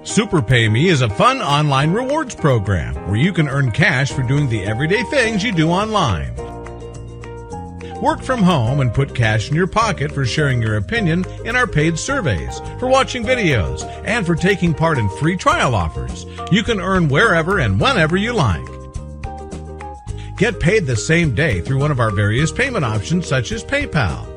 SuperPayMe is a fun online rewards program where you can earn cash for doing the everyday things you do online. Work from home and put cash in your pocket for sharing your opinion in our paid surveys, for watching videos, and for taking part in free trial offers. You can earn wherever and whenever you like. Get paid the same day through one of our various payment options such as PayPal.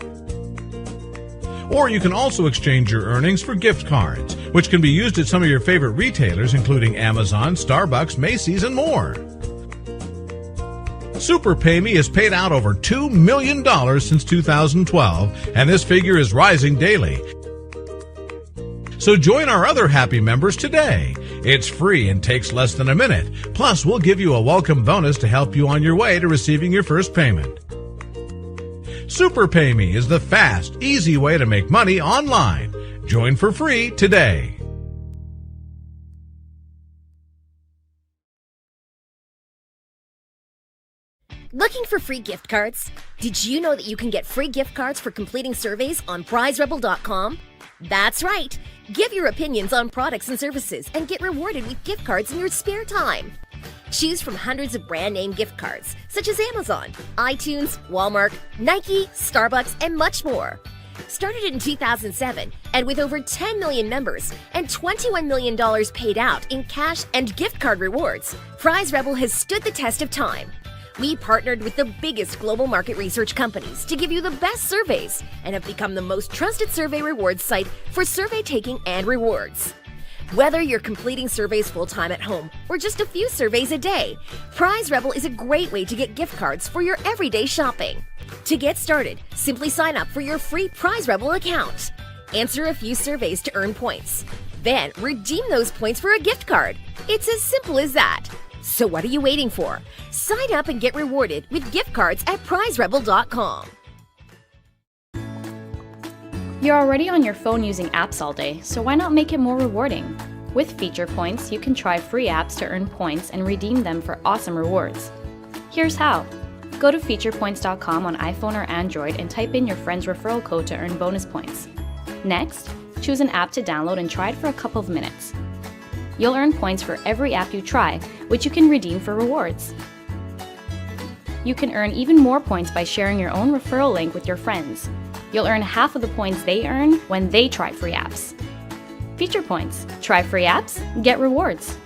Or you can also exchange your earnings for gift cards, which can be used at some of your favorite retailers including Amazon, Starbucks, Macy's, and more. SuperPayMe has paid out over $2 million since 2012, and this figure is rising daily. So join our other happy members today. It's free and takes less than a minute. Plus, we'll give you a welcome bonus to help you on your way to receiving your first payment. SuperPayMe is the fast, easy way to make money online. Join for free today. Looking for free gift cards? Did you know that you can get free gift cards for completing surveys on PrizeRebel.com? That's right! Give your opinions on products and services and get rewarded with gift cards in your spare time. Choose from hundreds of brand name gift cards such as Amazon, iTunes, Walmart, Nike, Starbucks, and much more. Started in 2007 and with over 10 million members and $21 million paid out in cash and gift card rewards, Prize Rebel has stood the test of time. We partnered with the biggest global market research companies to give you the best surveys and have become the most trusted survey rewards site for survey taking and rewards. Whether you're completing surveys full-time at home or just a few surveys a day, Prize Rebel is a great way to get gift cards for your everyday shopping. To get started, simply sign up for your free Prize Rebel account. Answer a few surveys to earn points. Then redeem those points for a gift card. It's as simple as that. So what are you waiting for? Sign up and get rewarded with gift cards at PrizeRebel.com. You're already on your phone using apps all day, so why not make it more rewarding? With Feature Points, you can try free apps to earn points and redeem them for awesome rewards. Here's how. Go to featurepoints.com on iPhone or Android and type in your friend's referral code to earn bonus points. Next, choose an app to download and try it for a couple of minutes. You'll earn points for every app you try, which you can redeem for rewards. You can earn even more points by sharing your own referral link with your friends. You'll earn half of the points they earn when they try free apps. Feature Points. Try free apps, get rewards.